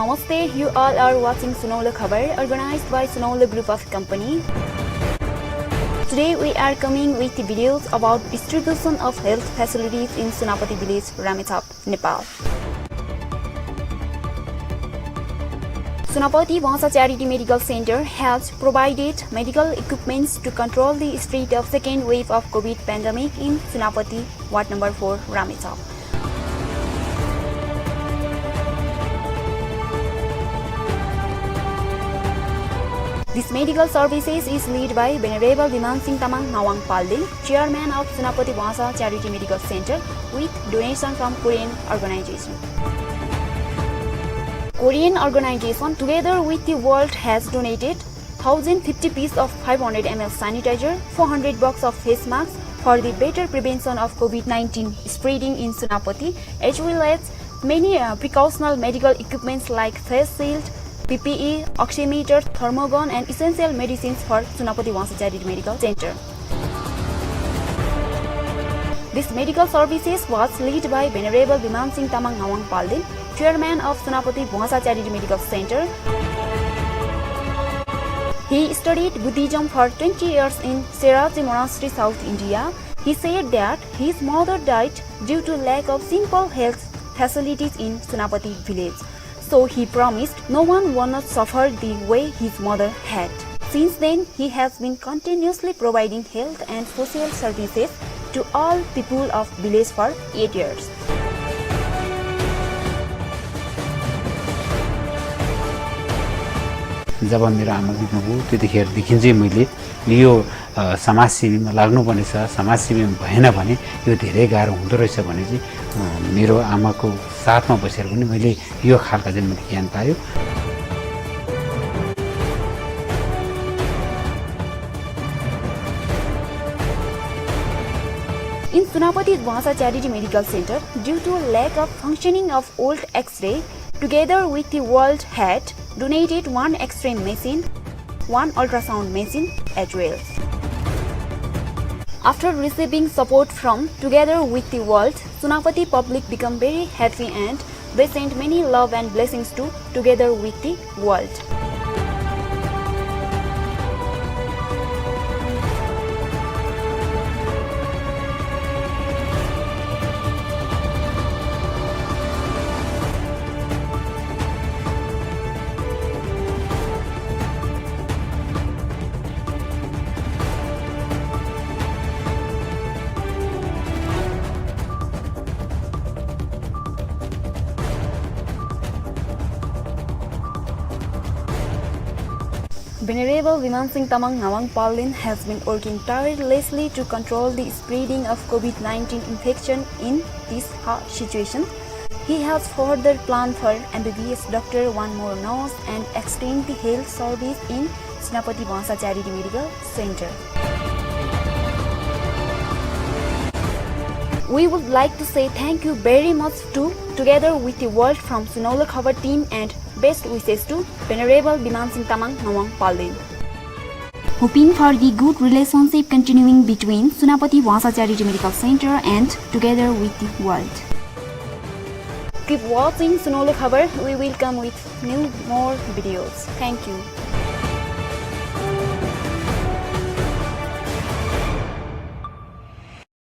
Namaste, you all are watching Sunaula Khabar, organized by Sunaula Group of Company. Today we are coming with the videos about distribution of health facilities in Sunapati village, Ramechhap, Nepal. Sunapati Bhansa Charity Medical Center has provided medical equipments to control the spread of second wave of COVID pandemic in Sunapati, Ward number 4, Ramechhap. This medical services is led by Venerable Viman Singh Tamang Nawang Palden, Chairman of Sunapati Bhansa Charity Medical Center, with donation from Korean organization. Korean organization, together with the world, has donated 1,050 pieces of 500 ml sanitizer, 400 box of face masks for the better prevention of COVID-19 spreading in Sunapati, as well as many precautionary medical equipments like face shield, PPE, oximeter, thermogun and essential medicines for Sunapati Bhansa Charity Medical Center. This medical services was led by Venerable Viman Singh Tamang Nawang Palden, Chairman of Sunapati Bhansa Charity Medical Center. He studied Buddhism for 20 years in Seraji Monastery, South India. He said that his mother died due to lack of simple health facilities in Sunapati village. So he promised no one would not suffer the way his mother had. Since then, he has been continuously providing health and social services to all people of village for 8 years. जब मेरो आमा बित्नुभयो त्यतिखेरदेखि चाहिँ मैले यो समाजसेवीमा लाग्नुपर्ने छ, समाजसेवी भएन भने यो धेरै गाह्रो हुँदो रहेछ भने चाहिँ मेरो आमाको साथमा बसेर पनि मैले यो खालका चाहिँ मैले ज्ञान पायो. In Sunapati Bhansa Charity Medical Center, due to lack of functioning of old X-ray, together with the world had donated one X-ray machine, one ultrasound machine as well. After receiving support from Together with the World, Sunapati public become very happy and they sent many love and blessings to Together with the World. Venerable Viman Singh Tamang Nawang Palden has been working tirelessly to control the spreading of COVID-19 infection in this hard situation. He has further planned for MBBS doctor, one more nurse and extend the health service in Sunapati Bhansa Charity Medical Center. We would like to say thank you very much to Together with the World from Sunaula Khabar team and best wishes to Venerable Viman Singh Tamang Nawang Palden. Hoping for the good relationship continuing between Sunapati Bhansa Charity Medical Center and Together with the World. Keep watching Sunaula Khabar. We will come with more videos. Thank you.